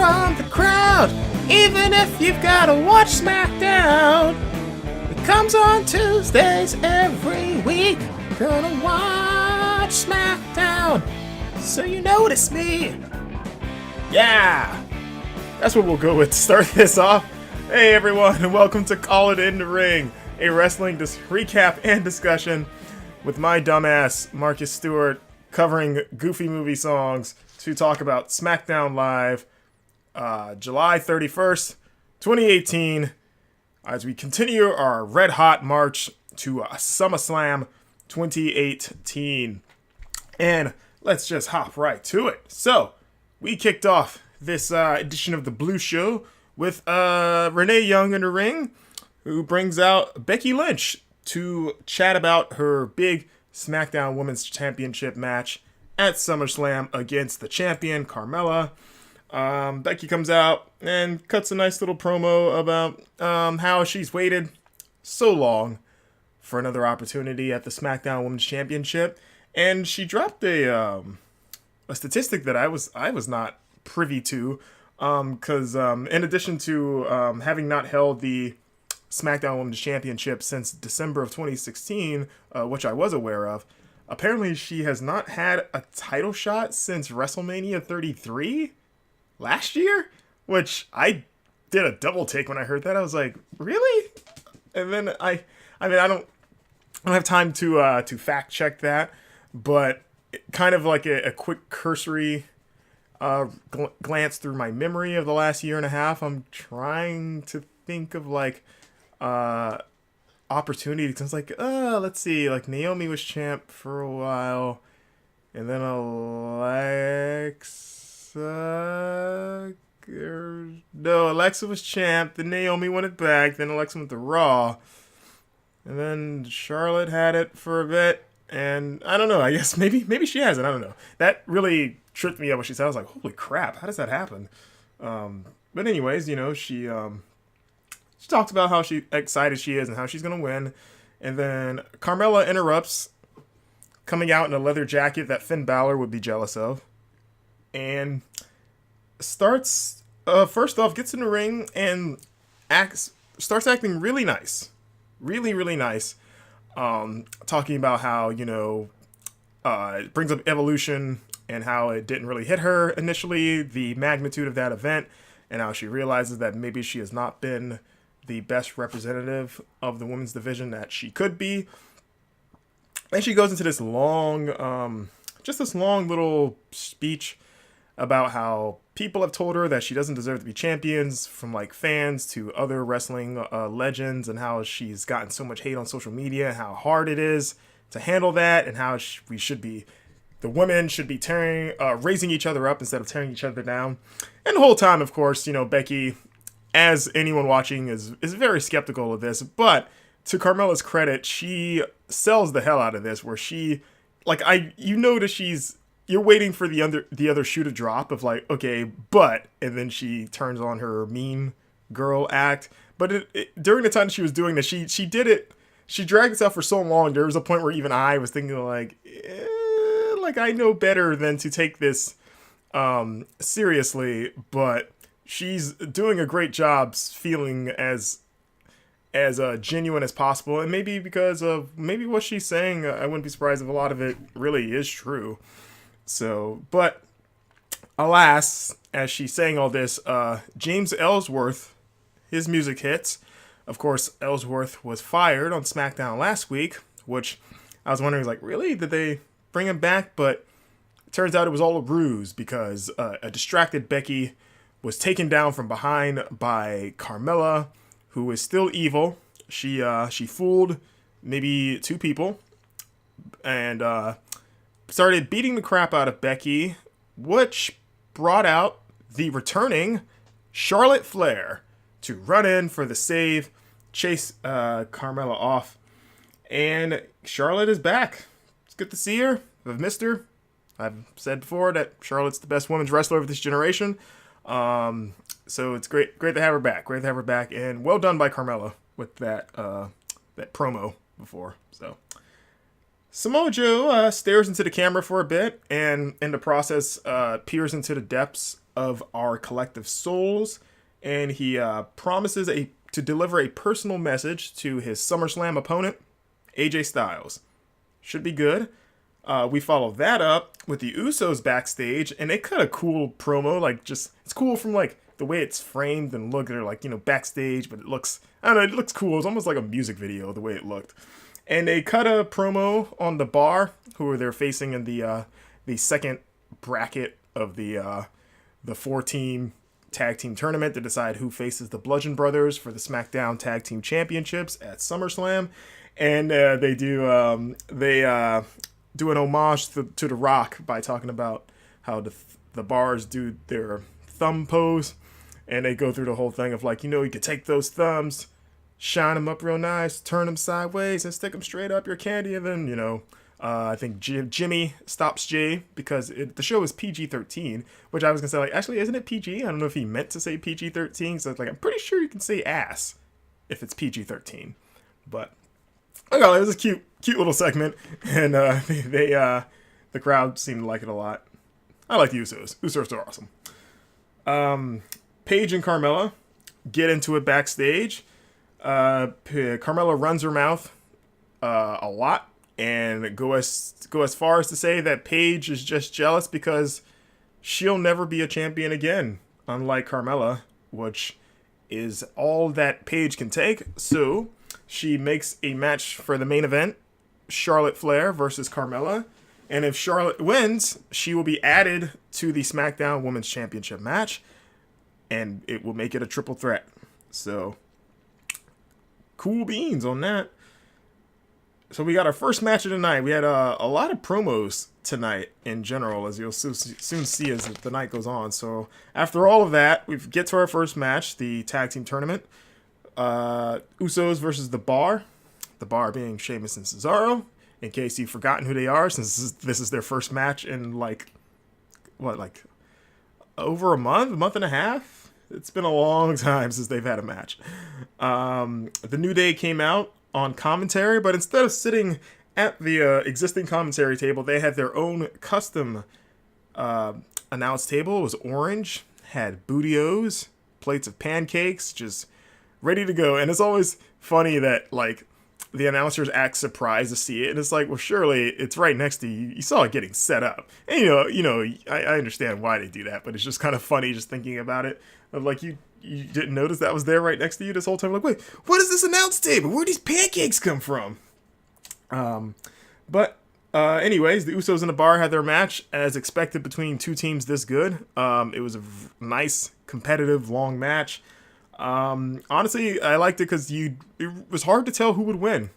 from the crowd. Even if you've gotta watch Smackdown, it comes on Tuesdays every week. Gonna watch Smackdown, so you notice me. Yeah, that's what we'll go with to start this off. Hey everyone, and welcome to Call It In the Ring, a wrestling recap and discussion with my dumbass Marcus Stewart, covering goofy movie songs to talk about Smackdown Live, July 31st, 2018, as we continue our red hot march to Summerslam 2018. And let's just hop right to it. So, we kicked off this edition of the Blue Show with Renee Young in the ring, who brings out Becky Lynch to chat about her big SmackDown Women's Championship match at SummerSlam against the champion, Carmella. Becky comes out and cuts a nice little promo about how she's waited so long for another opportunity at the SmackDown Women's Championship. And she dropped a statistic that I was not privy to, because in addition to having not held the SmackDown Women's Championship since December of 2016, which I was aware of, apparently she has not had a title shot since WrestleMania 33 last year, which I did a double take when I heard that. I was like, really? And then I don't have time to fact check that, but kind of like a quick cursory glance through my memory of the last year and a half. I'm trying to think of like opportunities. I was like, let's see, like Naomi was champ for a while, and then Alexa was champ, then Naomi won it back, then Alexa went to Raw, and then Charlotte had it for a bit, and I don't know, I guess maybe she hasn't, I don't know. That really tripped me up when she said. I was like, holy crap, how does that happen? But anyways, you know, she talks about how excited she is and how she's going to win. And then Carmella interrupts, coming out in a leather jacket that Finn Balor would be jealous of. And starts, first off, gets in the ring and starts acting really nice. Really, really nice. Talking about how, you know, it brings up Evolution and how it didn't really hit her initially, the magnitude of that event, and how she realizes that maybe she has not been the best representative of the women's division that she could be. And she goes into this long little speech about how people have told her that she doesn't deserve to be champions, from like fans to other wrestling legends, and how she's gotten so much hate on social media, and how hard it is to handle that, and how the women should be raising each other up instead of tearing each other down. And the whole time, of course, you know, Becky, as anyone watching, is very skeptical of this, but to Carmella's credit, she sells the hell out of this, where she, like, you're waiting for the other shoe to drop of like, okay, but, and then she turns on her mean girl act. But during the time she was doing this, she did it, she dragged this out for so long, there was a point where even I was thinking like I know better than to take this seriously, but she's doing a great job feeling as genuine as possible, and maybe because of what she's saying, I wouldn't be surprised if a lot of it really is true. So, but alas, as she's saying all this, James Ellsworth, his music hits. Of course, Ellsworth was fired on SmackDown last week, which I was wondering, like, really? Did they bring him back? But it turns out it was all a ruse, because a distracted Becky was taken down from behind by Carmella, who is still evil. She fooled maybe two people and started beating the crap out of Becky, which brought out the returning Charlotte Flair to run in for the save, chase Carmella off, and Charlotte is back. It's good to see her. I've missed her. I've said before that Charlotte's the best women's wrestler of this generation. So it's great to have her back. Great to have her back, and well done by Carmella with that promo before. So Samoa Joe stares into the camera for a bit, and in the process peers into the depths of our collective souls, and he promises to deliver a personal message to his SummerSlam opponent, AJ Styles. Should be good. We follow that up with the Usos backstage, and they cut a cool promo. Like, just, it's cool from like the way it's framed and look. They're like, backstage, but it looks, I don't know, it looks cool. It's almost like a music video the way it looked. And they cut a promo on the Bar, who they're facing in the second bracket of the 4-team tag team tournament to decide who faces the Bludgeon Brothers for the Smackdown Tag Team Championships at SummerSlam. And they do an homage to The Rock by talking about how the Bars do their thumb pose, and they go through the whole thing of like, you could take those thumbs, shine them up real nice, turn them sideways, and stick them straight up your candy, and then, I think Jimmy stops Jay because the show is PG-13, which I was going to say, like, actually, isn't it PG? I don't know if he meant to say PG-13, so it's like, I'm pretty sure you can say ass if it's PG-13, but I don't know, it was a cute little segment, and the crowd seemed to like it a lot. I like the Usos. Usos are awesome. Paige and Carmella get into it backstage. Carmella runs her mouth a lot and go as far as to say that Paige is just jealous because she'll never be a champion again, unlike Carmella, which is all that Paige can take. So she makes a match for the main event, Charlotte Flair versus Carmella. And if Charlotte wins, she will be added to the SmackDown Women's Championship match, and it will make it a triple threat. So, cool beans on that. So we got our first match of the night. We had a lot of promos tonight in general, as you'll soon see as the night goes on. So after all of that, we get to our first match, the tag team tournament. Usos versus the Bar. The Bar being Sheamus and Cesaro. In case you've forgotten who they are, since this is their first match in over a month and a half? It's been a long time since they've had a match. The New Day came out on commentary, but instead of sitting at the existing commentary table, they had their own custom announce table. It was orange, had bootios, plates of pancakes, just ready to go. And it's always funny that, like, the announcers act surprised to see it, and it's like, well, surely it's right next to you. You saw it getting set up, and I understand why they do that, but it's just kind of funny just thinking about it. Of like, you didn't notice that was there right next to you this whole time. Like, wait, what is this announce table? Where do these pancakes come from? Anyways, the Usos and the Bar had their match as expected between two teams this good. It was a nice, competitive, long match. Honestly, I liked it because it was hard to tell who would win.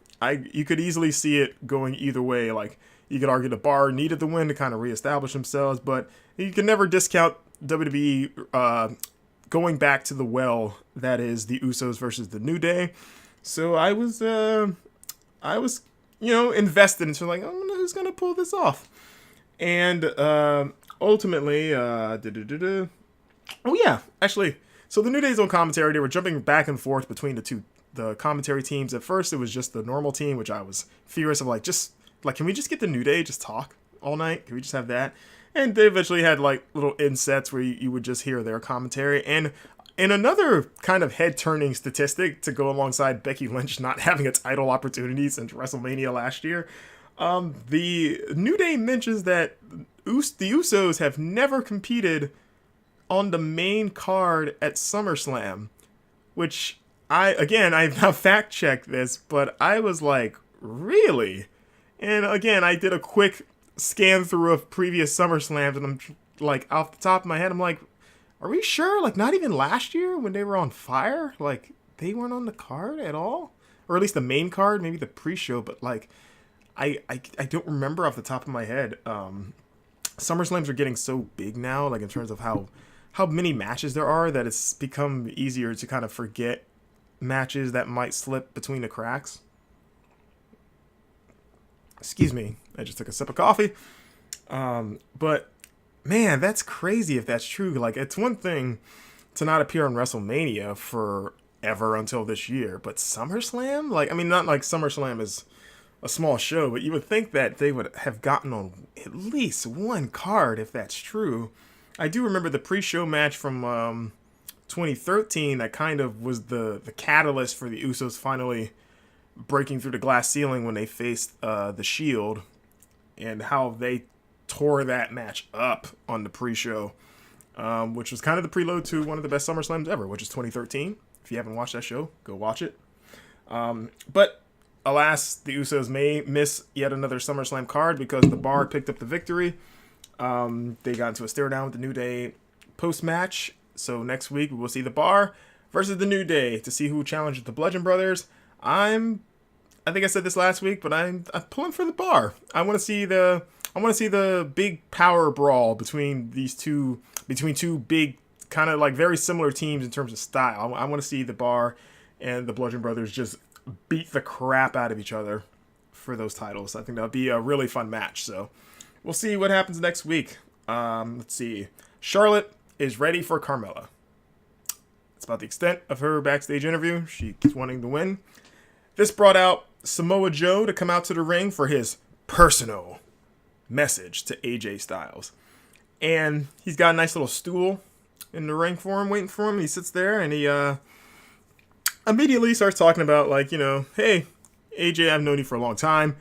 You could easily see it going either way. Like, you could argue the Bar needed the win to kind of reestablish themselves, but you can never discount WWE going back to the well that is the Usos versus the New Day. So I was invested into like, I don't know who's gonna pull this off, and ultimately, oh yeah, actually. So the New Day's on commentary, they were jumping back and forth between the commentary teams. At first, it was just the normal team, which I was furious of, can we just get the New Day, just talk all night? Can we just have that? And they eventually had, like, little insets where you would just hear their commentary. And in another kind of head-turning statistic to go alongside Becky Lynch not having a title opportunity since WrestleMania last year, the New Day mentions that the Usos have never competed on the main card at SummerSlam, which I've now fact-checked this, but I was like, really? And again, I did a quick scan through of previous SummerSlams, and I'm like, off the top of my head, I'm like, are we sure? Like, not even last year when they were on fire? Like, they weren't on the card at all? Or at least the main card, maybe the pre-show, but like, I don't remember off the top of my head. SummerSlams are getting so big now, like in terms of how many matches there are, that it's become easier to kind of forget matches that might slip between the cracks. Excuse me, I just took a sip of coffee. But man, that's crazy if that's true. Like, it's one thing to not appear on WrestleMania forever until this year, but SummerSlam? Like, I mean, not like SummerSlam is a small show, but you would think that they would have gotten on at least one card if that's true. I do remember the pre-show match from 2013 that kind of was the catalyst for the Usos finally breaking through the glass ceiling when they faced the Shield, and how they tore that match up on the pre-show, which was kind of the prelude to one of the best SummerSlams ever, which is 2013. If you haven't watched that show, go watch it. But alas, the Usos may miss yet another SummerSlam card because the Bar picked up the victory. They got into a stare down with the New Day post-match. So next week we will see the Bar versus the New Day to see who challenges the Bludgeon Brothers. I think I said this last week, but I'm pulling for the Bar. I want to see the big power brawl between two big kind of like very similar teams in terms of style. I want to see the Bar and the Bludgeon Brothers just beat the crap out of each other for those titles. I think that would be a really fun match. So we'll see what happens next week. Let's see. Charlotte is ready for Carmella. It's about the extent of her backstage interview. She keeps wanting to win. This brought out Samoa Joe to come out to the ring for his personal message to AJ Styles. And he's got a nice little stool in the ring for him, waiting for him. He sits there and he immediately starts talking about, like, you know, hey, AJ, I've known you for a long time.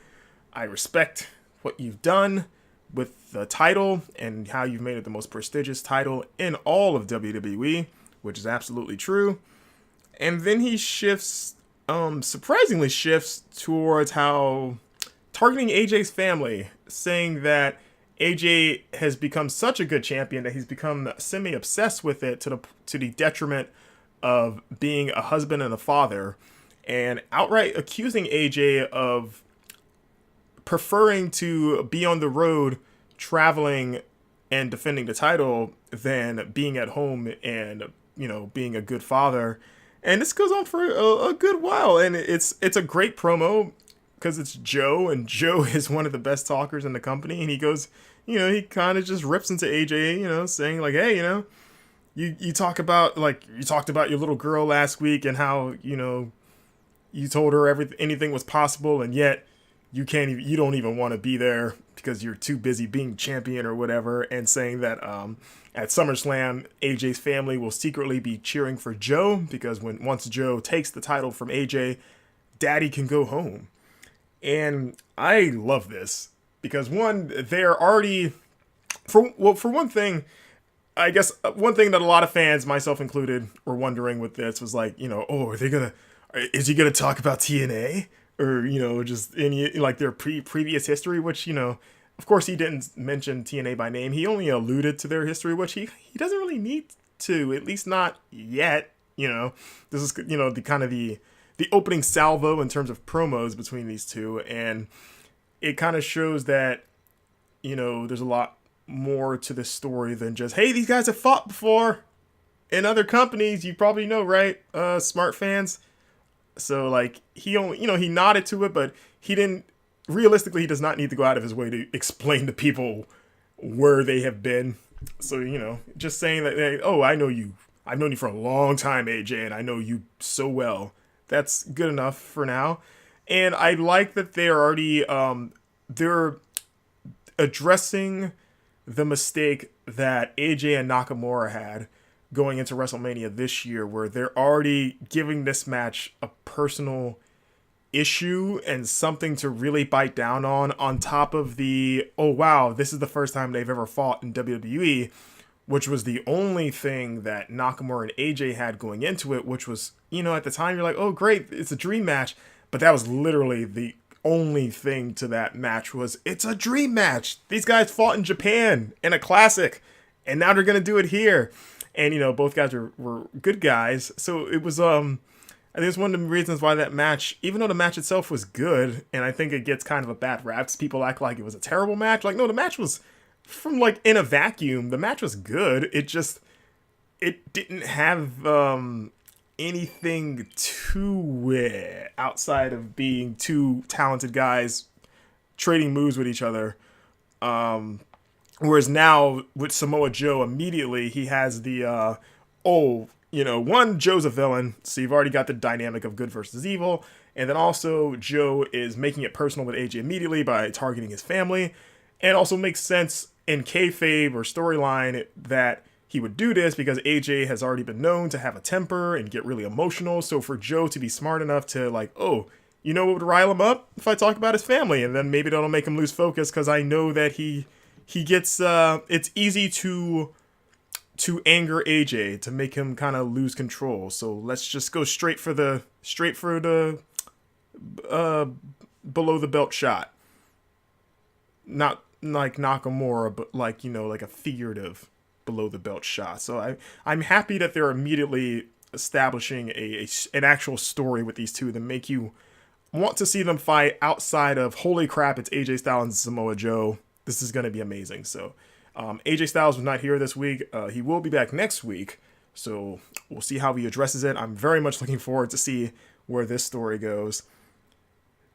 I respect what you've done with the title and how you've made it the most prestigious title in all of WWE, which is absolutely true. And then he surprisingly shifts towards how targeting AJ's family, saying that AJ has become such a good champion that he's become semi-obsessed with it to the detriment of being a husband and a father, and outright accusing AJ of preferring to be on the road traveling and defending the title than being at home and, you know, being a good father. And this goes on for a good while, and it's a great promo because it's Joe, and Joe is one of the best talkers in the company, and he goes, you know, he kind of just rips into AJ, you know, saying like, hey, you know, you talked about your little girl last week and how, you know, you told her anything was possible, and yet you don't even want to be there because you're too busy being champion or whatever, and saying that at SummerSlam, AJ's family will secretly be cheering for Joe because once Joe takes the title from AJ, Daddy can go home. And I love this because one, they're already for one thing, I guess one thing that a lot of fans, myself included, were wondering with this was like, you know, oh, is he gonna talk about TNA? Or, you know, just any, like, their previous history, which, you know, of course he didn't mention TNA by name. He only alluded to their history, which he doesn't really need to, at least not yet, you know. This is, you know, the kind of the opening salvo in terms of promos between these two, and it kind of shows that, you know, there's a lot more to this story than just, hey, these guys have fought before in other companies, you probably know, right, smart fans? So, like, he only, you know, he nodded to it, but he didn't, realistically, he does not need to go out of his way to explain to people where they have been. So, you know, just saying that, hey, oh, I've known you for a long time, AJ, and I know you so well. That's good enough for now. And I like that they're already, they're addressing the mistake that AJ and Nakamura had going into WrestleMania this year, where they're already giving this match a personal issue and something to really bite down on top of the, oh wow, this is the first time they've ever fought in WWE, which was the only thing that Nakamura and AJ had going into it, which was, you know, at the time you're like, oh great, it's a dream match, but that was literally the only thing to that match was, it's a dream match. These guys fought in Japan in a classic, and now they're going to do it here. And, you know, both guys were good guys. So it was, I think it's one of the reasons why that match, even though the match itself was good, and I think it gets kind of a bad rap, people act like it was a terrible match. Like, no, the match was, from like in a vacuum, the match was good. It didn't have anything to it outside of being two talented guys trading moves with each other. Whereas now with Samoa Joe, immediately he has the, one, Joe's a villain, so you've already got the dynamic of good versus evil, and then also Joe is making it personal with AJ immediately by targeting his family, and also makes sense in kayfabe or storyline that he would do this because AJ has already been known to have a temper and get really emotional. So for Joe to be smart enough to like, oh, you know what would rile him up? If I talk about his family, and then maybe that'll make him lose focus because I know that he gets, it's easy to anger AJ, to make him kind of lose control. So let's just go straight for the below the belt shot. Not like Nakamura, but like, you know, like a figurative below the belt shot. So I'm happy that they're immediately establishing an actual story with these two that make you want to see them fight outside of, holy crap, it's AJ Styles and Samoa Joe. This is going to be amazing. So AJ Styles was not here this week. He will be back next week. So we'll see how he addresses it. I'm very much looking forward to see where this story goes.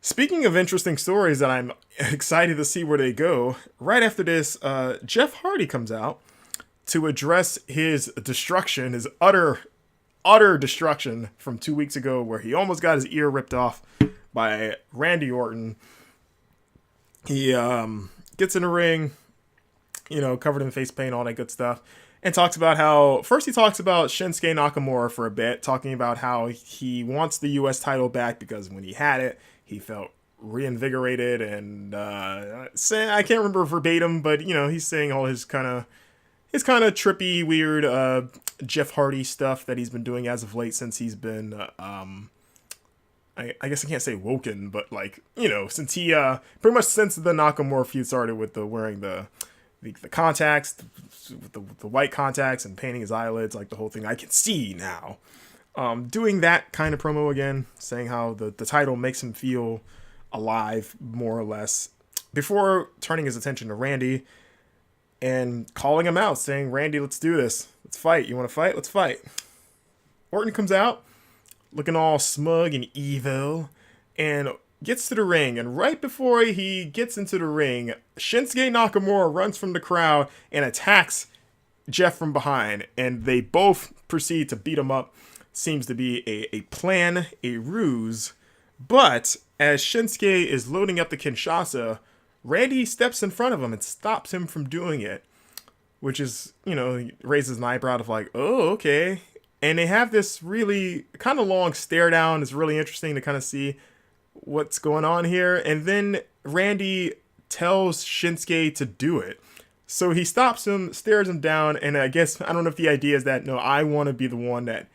Speaking of interesting stories that I'm excited to see where they go, right after this, Jeff Hardy comes out to address his destruction, his utter destruction from 2 weeks ago, where he almost got his ear ripped off by Randy Orton. He gets in the ring, you know, covered in face paint, all that good stuff, and talks about how, first he talks about Shinsuke Nakamura for a bit, talking about how he wants the U.S. title back because when he had it, he felt reinvigorated, and I can't remember verbatim, but, you know, he's saying all his kind of trippy, weird Jeff Hardy stuff that he's been doing as of late since he's been, I guess I can't say woken, but like, you know, since he, pretty much since the Nakamura feud started with the wearing the contacts, with the white contacts and painting his eyelids, like the whole thing, I can see now. Doing that kind of promo again, saying how the title makes him feel alive, more or less, before turning his attention to Randy and calling him out, saying, Randy, let's do this. Let's fight. You want to fight? Let's fight. Orton comes out, looking all smug and evil, and gets to the ring. And right before he gets into the ring, Shinsuke Nakamura runs from the crowd and attacks Jeff from behind. And they both proceed to beat him up. Seems to be a plan, a ruse. But as Shinsuke is loading up the Kinshasa, Randy steps in front of him and stops him from doing it, which is, you know, raises an eyebrow of like, oh, okay. And they have this really kind of long stare down. It's really interesting to kind of see what's going on here. And then Randy tells Shinsuke to do it. So he stops him, stares him down, and I guess, I don't know if the idea is that, no, I want to be the one that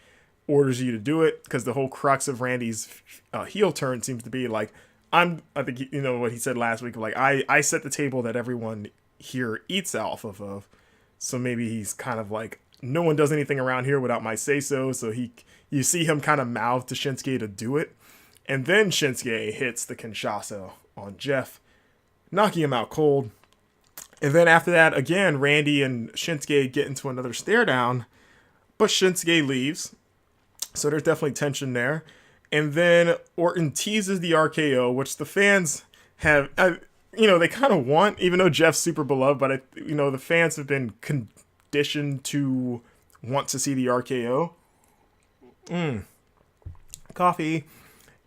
orders you to do it, because the whole crux of Randy's heel turn seems to be like, I think, you know what he said last week, like, I set the table that everyone here eats off of. So maybe he's kind of like, no one does anything around here without my say-so. So you see him kind of mouth to Shinsuke to do it. And then Shinsuke hits the Kinshasa on Jeff, knocking him out cold. And then after that, again, Randy and Shinsuke get into another stare down, but Shinsuke leaves. So there's definitely tension there. And then Orton teases the RKO, which the fans have, they kind of want, even though Jeff's super beloved, but, the fans have been conditioned to want to see the RKO. Coffee.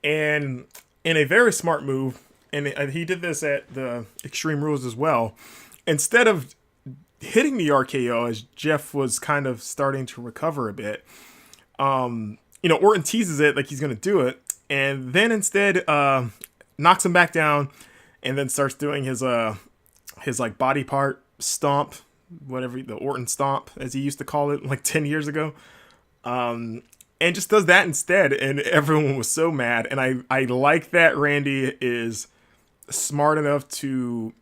And in a very smart move, and he did this at the Extreme Rules as well, instead of hitting the RKO as Jeff was kind of starting to recover a bit, Orton teases it like he's going to do it, and then instead knocks him back down, and then starts doing his like body part stomp, whatever, the Orton stomp, as he used to call it like 10 years ago. And just does that instead, and everyone was so mad. And I like that Randy is smart enough to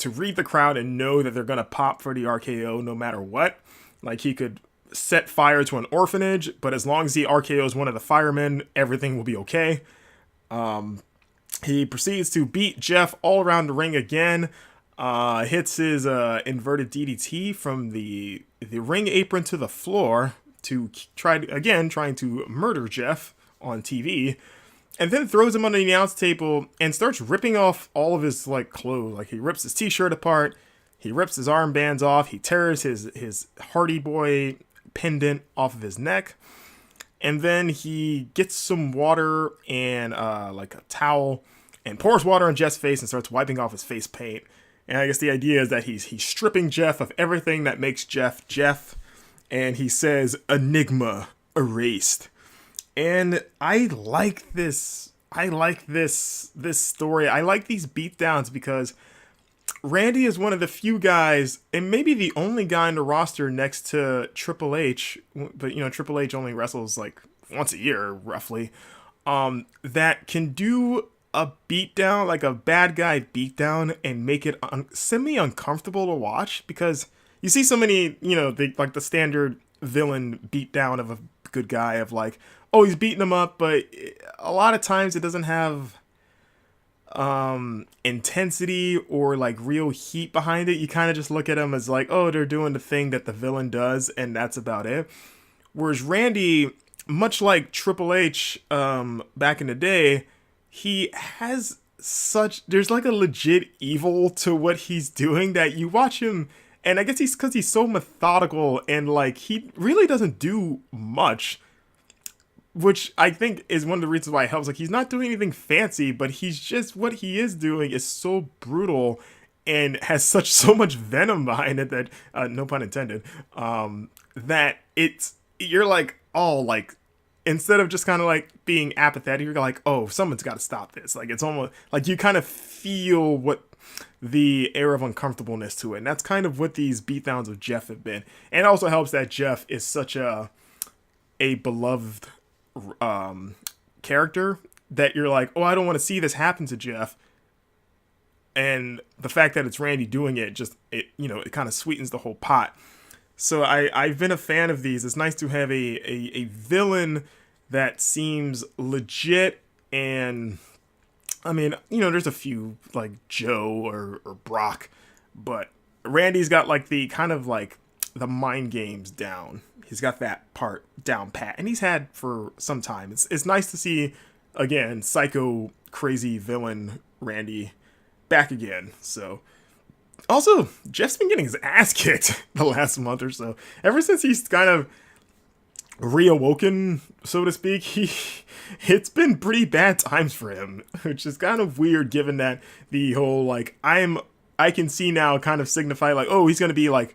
read the crowd and know that they're going to pop for the RKO no matter what. Like, he could set fire to an orphanage, but as long as he RKOs one of the firemen, everything will be okay. He proceeds to beat Jeff all around the ring again, hits his inverted DDT from the ring apron to the floor to trying to murder Jeff on TV, and then throws him on the announce table and starts ripping off all of his like clothes. Like, he rips his t-shirt apart, he rips his armbands off, he tears his Hardy Boy pendant off of his neck, and then he gets some water and like a towel and pours water on Jeff's face and starts wiping off his face paint. And I guess the idea is that he's stripping Jeff of everything that makes Jeff Jeff, and he says enigma erased. And I like this. I like this story. I like these beatdowns because Randy is one of the few guys, and maybe the only guy in the roster next to Triple H, but Triple H only wrestles like once a year roughly, that can do a beatdown, like a bad guy beatdown, and make it semi uncomfortable to watch, because you see so many, like the standard villain beatdown of a good guy of like, oh, he's beating him up, but a lot of times it doesn't have intensity or like real heat behind it. You kind of just look at them as like, oh, they're doing the thing that the villain does, and that's about it. Whereas Randy, much like Triple H back in the day, he has there's like a legit evil to what he's doing that you watch him, and I guess because he's so methodical and like he really doesn't do much, which I think is one of the reasons why it helps. Like, he's not doing anything fancy, but he's just, what he is doing is so brutal and has so much venom behind it that, no pun intended, that you're like, oh, like, instead of just kind of like being apathetic, you're like, oh, someone's got to stop this. Like, it's almost like you kind of feel what the air of uncomfortableness to it. And that's kind of what these beatdowns of Jeff have been. And it also helps that Jeff is such a beloved character that you're like, oh, I don't want to see this happen to Jeff. And the fact that it's Randy doing it, it kind of sweetens the whole pot. So I've been a fan of these. It's nice to have a villain that seems legit. And I mean, there's a few like Joe or Brock, but Randy's got like the kind of like the mind games down. He's got that part down pat, and he's had for some time. It's nice to see, again, psycho, crazy villain Randy back again. So, also, Jeff's been getting his ass kicked the last month or so. Ever since he's kind of reawoken, so to speak, it's been pretty bad times for him, which is kind of weird given that the whole, like, I can see now kind of signify, like, oh, he's going to be, like,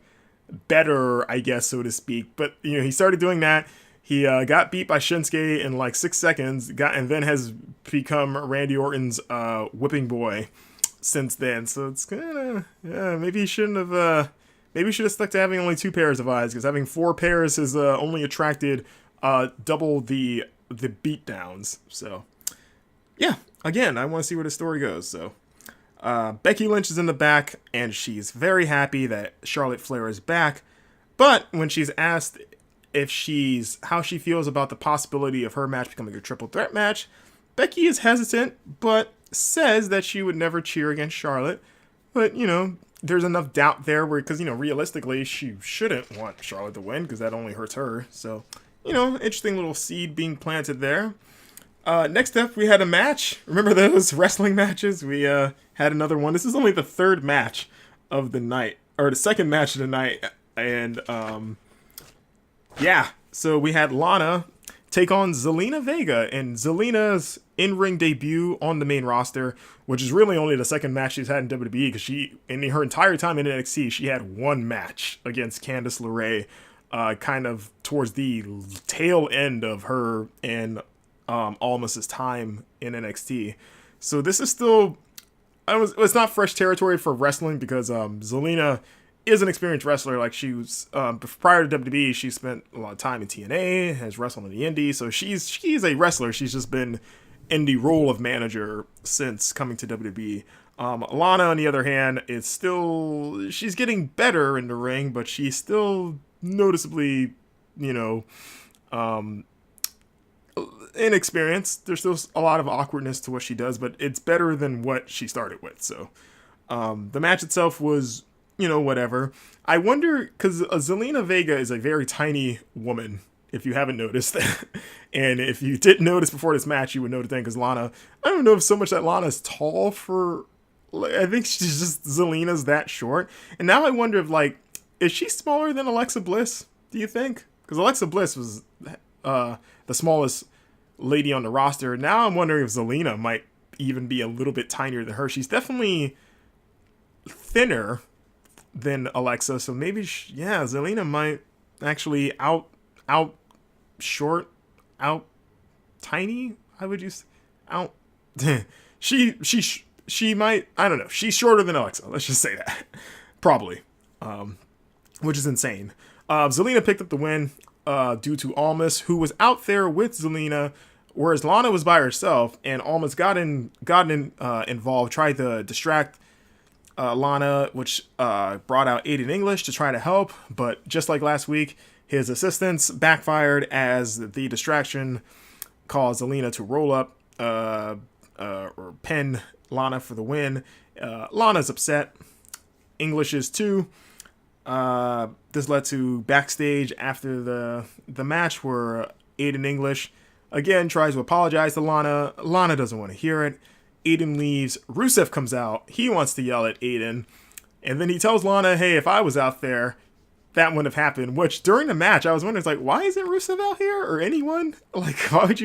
better, I guess, so to speak. But he started doing that. He got beat by Shinsuke in like 6 seconds, and then has become Randy Orton's whipping boy since then. So it's kind of maybe he shouldn't have. Maybe he should have stuck to having only 2 pairs of eyes, because having 4 pairs has only attracted double the beatdowns. So yeah, again, I want to see where the story goes. So. Becky Lynch is in the back, and she's very happy that Charlotte Flair is back. But when she's asked how she feels about the possibility of her match becoming a triple threat match, Becky is hesitant, but says that she would never cheer against Charlotte. But, there's enough doubt there because, realistically, she shouldn't want Charlotte to win, because that only hurts her. So, interesting little seed being planted there. Next up, we had a match. Remember those wrestling matches? We had another one. This is only the 3rd match of the night, or the 2nd match of the night. And, yeah. So we had Lana take on Zelina Vega, and Zelina's in-ring debut on the main roster, which is really only the 2nd match she's had in WWE, because in her entire time in NXT, she had 1 match against Candice LeRae, kind of towards the tail end of her and Almas's time in NXT. So this is still, it's not fresh territory for wrestling, because Zelina is an experienced wrestler. Like, she was prior to WWE, she spent a lot of time in TNA, has wrestled in the Indies, so she's a wrestler. She's just been in the role of manager since coming to WWE. Lana, on the other hand, she's getting better in the ring, but she's still noticeably, inexperienced. There's still a lot of awkwardness to what she does, but it's better than what she started with. So the match itself was, whatever. I wonder, because Zelina Vega is a very tiny woman, if you haven't noticed. And if you didn't notice before this match, you would notice then, because Lana, I don't know if so much that Lana's tall for, I think she's just, Zelina's that short. And now I wonder if, like, is she smaller than Alexa Bliss, do you think? Because Alexa Bliss was the smallest lady on the roster. Now I'm wondering if Zelina might even be a little bit tinier than her. She's definitely thinner than Alexa, so maybe Zelina might actually out short out tiny. I would use out. she might. I don't know. She's shorter than Alexa. Let's just say that. Probably, which is insane. Zelina picked up the win due to Almas, who was out there with Zelina, whereas Lana was by herself, and Almas got involved, tried to distract Lana, which brought out Aiden English to try to help, but just like last week, his assistance backfired as the distraction caused Zelina to roll up or pin Lana for the win. Lana's upset. English is too. This led to backstage after the match where Aiden English again tries to apologize to Lana. Lana doesn't want to hear it. Aiden leaves. Rusev comes out. He wants to yell at Aiden. And then he tells Lana, hey, if I was out there, that wouldn't have happened. Which during the match, I was wondering, like, why isn't Rusev out here or anyone? Like, why would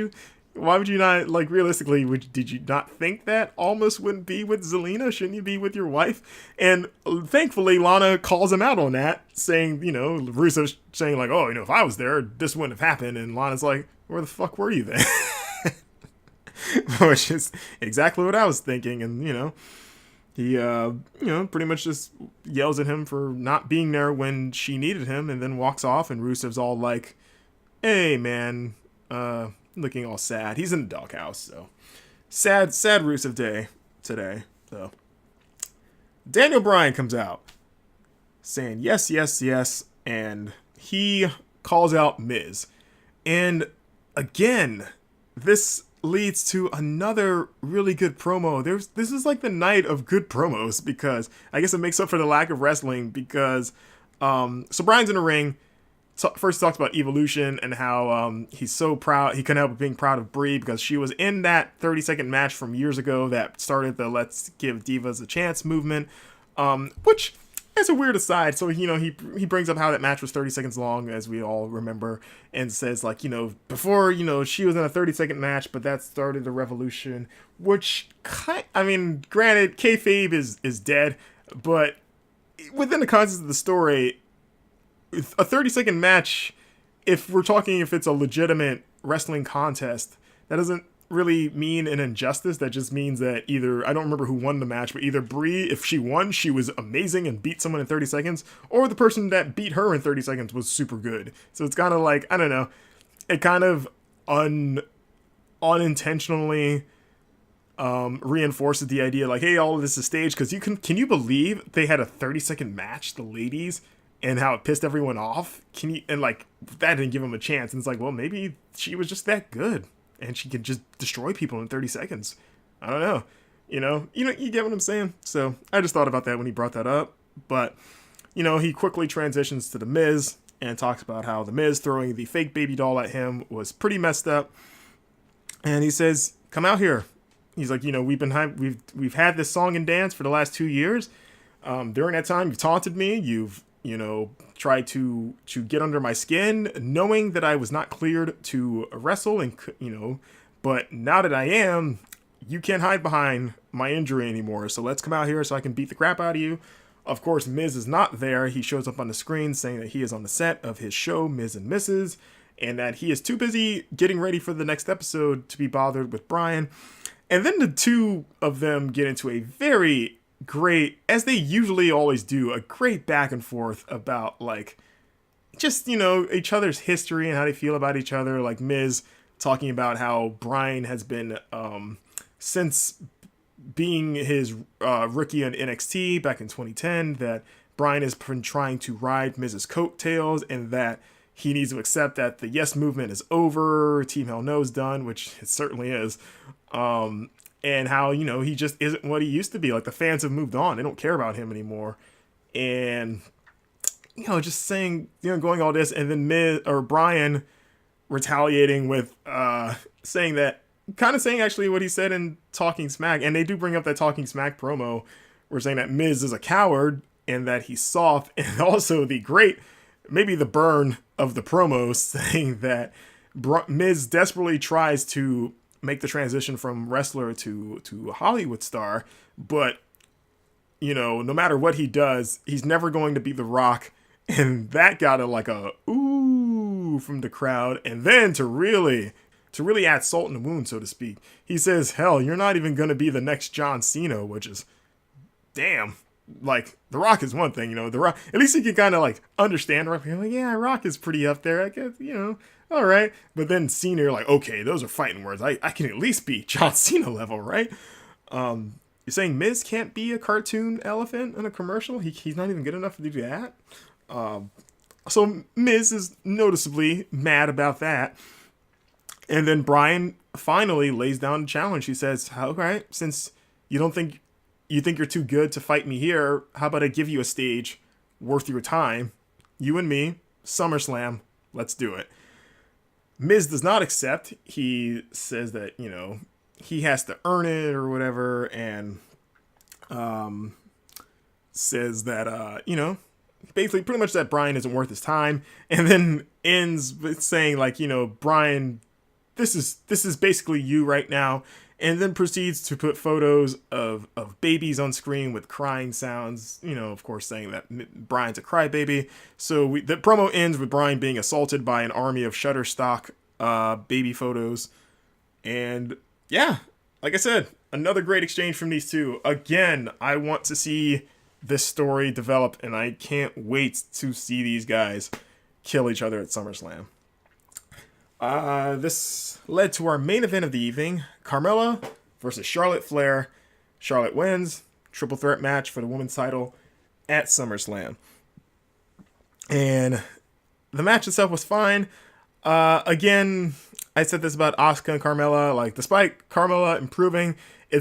you not, like, realistically, did you not think that Almas wouldn't be with Zelina? Shouldn't you be with your wife? And thankfully, Lana calls him out on that, saying, Rusev's saying, like, oh, if I was there, this wouldn't have happened. And Lana's like, where the fuck were you then? Which is exactly what I was thinking. And, he, pretty much just yells at him for not being there when she needed him and then walks off. And Rusev's all like, hey, man, looking all sad. He's in the doghouse, so sad Rusev day today. So Daniel Bryan comes out saying yes, yes, yes, and he calls out Miz. And again, this leads to another really good promo. This is like the night of good promos, because I guess it makes up for the lack of wrestling, because so Bryan's in the ring. First talks about Evolution and how he's so proud. He couldn't help but being proud of Brie because she was in that 30-second match from years ago that started the Let's Give Divas a Chance movement, which is a weird aside. So, he brings up how that match was 30 seconds long, as we all remember, and says, like, before, she was in a 30-second match, but that started the revolution, which, granted, kayfabe is dead, but within the context of the story, a 30-second match, if it's a legitimate wrestling contest, that doesn't really mean an injustice. That just means that either, I don't remember who won the match, but either Brie, if she won, she was amazing and beat someone in 30 seconds, or the person that beat her in 30 seconds was super good. So it's kind of like, I don't know, it kind of unintentionally reinforces the idea, like, hey, all of this is staged, because can you believe they had a 30-second match, the ladies, and how it pissed everyone off? That didn't give them a chance. And it's like, well, maybe she was just that good and she could just destroy people in 30 seconds. I don't know. You get what I'm saying? So I just thought about that when he brought that up. But, he quickly transitions to The Miz and talks about how The Miz throwing the fake baby doll at him was pretty messed up. And he says, come out here. He's like, we've had this song and dance for the last 2 years. During that time, you've taunted me. You've tried to get under my skin, knowing that I was not cleared to wrestle, and but now that I am, you can't hide behind my injury anymore. So let's come out here so I can beat the crap out of you. Of course, Miz is not there. He shows up on the screen saying that he is on the set of his show, Miz and Mrs., and that he is too busy getting ready for the next episode to be bothered with Bryan. And then the two of them get into a very great, as they usually always do, a great back and forth about, like, just, each other's history and how they feel about each other. Like Miz talking about how Bryan has been, since being his rookie on NXT back in 2010, that Bryan has been trying to ride Miz's coattails, and that he needs to accept that the Yes movement is over, Team Hell No's done, which it certainly is. And how, he just isn't what he used to be. Like, the fans have moved on. They don't care about him anymore. And, just saying, going all this, and then Bryan retaliating with saying actually what he said in Talking Smack. And they do bring up that Talking Smack promo. We're saying that Miz is a coward and that he's soft. And also maybe the burn of the promo, saying that Miz desperately tries to make the transition from wrestler to Hollywood star, but no matter what he does, he's never going to be The Rock. And that got like a ooh from the crowd. And then to really add salt in the wound, so to speak, he says, hell, you're not even going to be the next John Cena, which is, damn. Like, The Rock is one thing, The Rock, at least you can kind of like understand, right? Like, yeah, Rock is pretty up there, I guess, all right. But then Cena, you're like, okay, those are fighting words. I can at least be John Cena level, right? You're saying Miz can't be a cartoon elephant in a commercial? He's not even good enough to do that? So Miz is noticeably mad about that. And then Bryan finally lays down the challenge. He says, all right, since you think you're too good to fight me here, how about I give you a stage worth your time? You and me, SummerSlam, let's do it. Miz does not accept. He says that, he has to earn it or whatever, and says that, basically pretty much that Bryan isn't worth his time, and then ends with saying, like, Bryan, this is basically you right now, and then proceeds to put photos of babies on screen with crying sounds, of course saying that Bryan's a crybaby. So the promo ends with Bryan being assaulted by an army of Shutterstock baby photos. And yeah, like I said, another great exchange from these two. Again, I want to see this story develop, and I can't wait to see these guys kill each other at SummerSlam. This led to our main event of the evening, Carmella versus Charlotte Flair. Charlotte wins, triple threat match for the women's title at SummerSlam. And the match itself was fine. Again, I said this about Asuka and Carmella, like, despite Carmella improving, I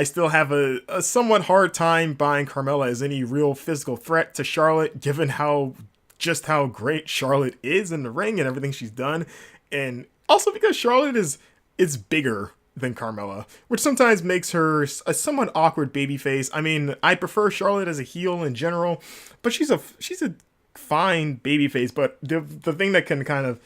still have a somewhat hard time buying Carmella as any real physical threat to Charlotte, given how great Charlotte is in the ring and everything she's done. And also because Charlotte is bigger than Carmella, which sometimes makes her a somewhat awkward babyface. I mean, I prefer Charlotte as a heel in general, but she's a fine babyface. But the thing that can kind of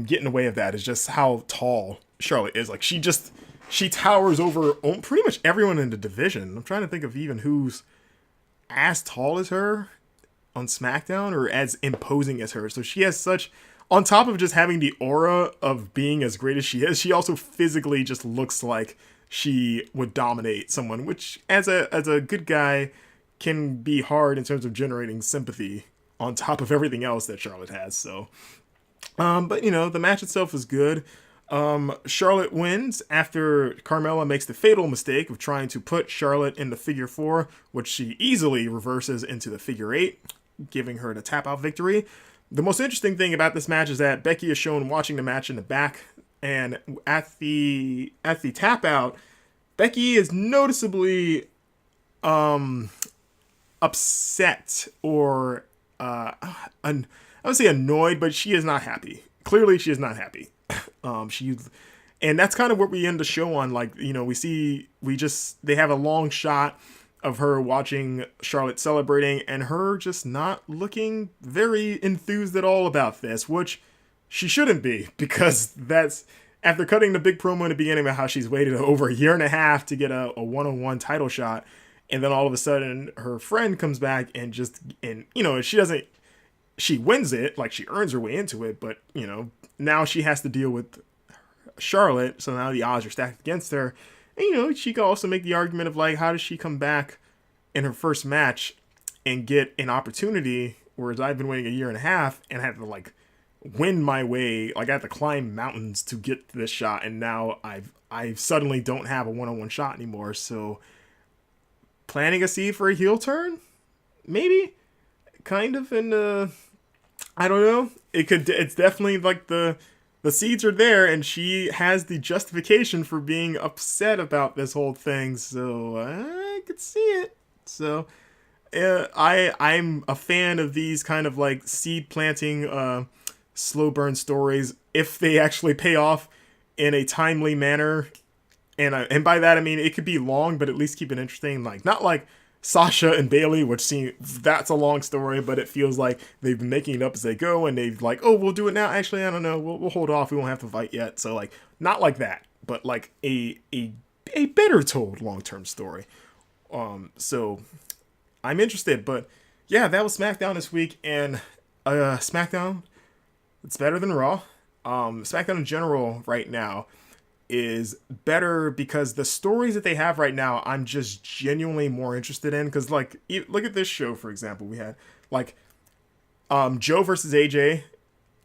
get in the way of that is just how tall Charlotte is. Like, she towers over pretty much everyone in the division. I'm trying to think of even who's as tall as her on SmackDown or as imposing as her. So she has such, on top of just having the aura of being as great as she is, she also physically just looks like she would dominate someone, which as a good guy can be hard in terms of generating sympathy on top of everything else that Charlotte has. So, but the match itself is good. Charlotte wins after Carmella makes the fatal mistake of trying to put Charlotte in the figure 4, which she easily reverses into the figure 8, giving her the tap out victory. The most interesting thing about this match is that Becky is shown watching the match in the back, and at the tap out, Becky is noticeably upset or I would say annoyed, but she is not happy. Clearly she is not happy. And that's kind of what we end the show on. Like, they have a long shot of her watching Charlotte celebrating and her just not looking very enthused at all about this, which she shouldn't be, because that's after cutting the big promo in the beginning about how she's waited over a year and a half to get a one-on-one title shot. And then all of a sudden her friend comes back and she wins it, like she earns her way into it, but now she has to deal with Charlotte, so now the odds are stacked against her. And, she could also make the argument of, like, how does she come back in her first match and get an opportunity, whereas I've been waiting a year and a half and had to, like, win my way, like, I had to climb mountains to get this shot, and now I suddenly don't have a one-on-one shot anymore. So, planting a seed for a heel turn? Maybe? Kind of in the... I don't know. It's definitely like the seeds are there, and she has the justification for being upset about this whole thing. So I could see it. So I'm a fan of these kind of like seed planting, slow burn stories if they actually pay off in a timely manner. And by that I mean it could be long, but at least keep it interesting. Like, not like Sasha and Bailey, which that's a long story, but it feels like they've been making it up as they go, and they've like, oh, we'll do it now. Actually, I don't know. We'll hold off. We won't have to fight yet. So like, not like that, but like a better told long-term story. So I'm interested, but yeah, that was SmackDown this week, and SmackDown, it's better than Raw. SmackDown in general right now is better because the stories that they have right now, I'm just genuinely more interested in. Because like, look at this show for example. We had like Joe versus AJ.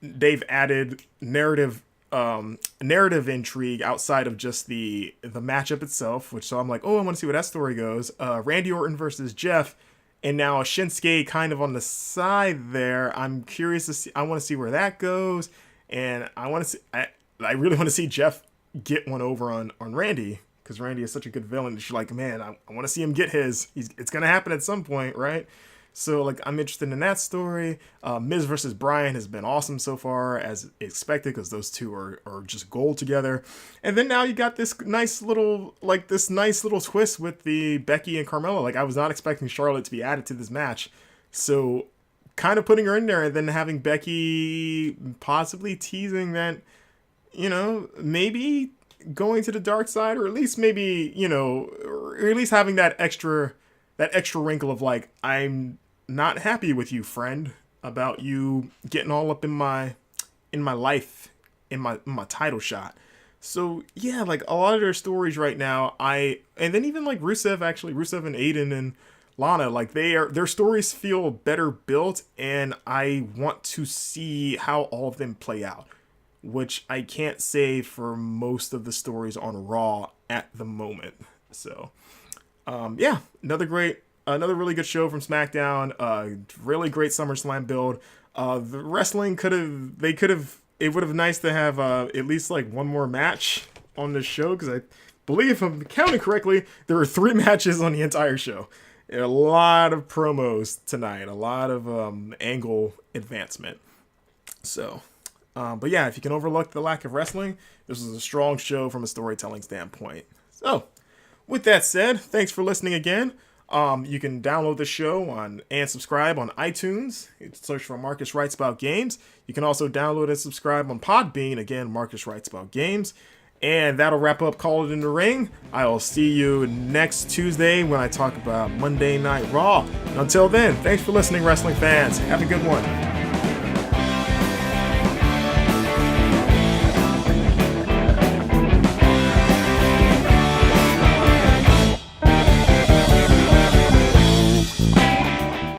They've added narrative intrigue outside of just the matchup itself, which so I'm like, oh, I want to see where that story goes. Randy Orton versus Jeff, and now Shinsuke kind of on the side there. I'm curious to see. I want to see where that goes, and I want to see. I really want to see Jeff get one over on Randy, because Randy is such a good villain. She's like, man, I want to see him get his. It's gonna happen at some point, right? So, like, I'm interested in that story. Miz versus Bryan has been awesome so far, as expected, because those two are just gold together. And then now you got this nice little twist with the Becky and Carmella. Like, I was not expecting Charlotte to be added to this match. So, kind of putting her in there, and then having Becky possibly teasing that, maybe going to the dark side, or at least maybe, or at least having that extra wrinkle of like, I'm not happy with you, friend, about you getting all up in my life, in my title shot. So yeah, like a lot of their stories right now, and then even like Rusev and Aiden and Lana, like their stories feel better built, and I want to see how all of them play out, which I can't say for most of the stories on Raw at the moment. So yeah, another really good show from SmackDown. Really great SummerSlam build. The wrestling it would have nice to have at least like one more match on this show, because I believe, if I'm counting correctly, there were 3 matches on the entire show. A lot of promos tonight, a lot of angle advancement. So, but yeah, if you can overlook the lack of wrestling, this was a strong show from a storytelling standpoint. So, with that said, thanks for listening again. You can download the show and subscribe on iTunes. Search for Marcus Writes About Games. You can also download and subscribe on Podbean. Again, Marcus Writes About Games. And that'll wrap up Call It in the Ring. I'll see you next Tuesday when I talk about Monday Night Raw. And until then, thanks for listening, wrestling fans. Have a good one.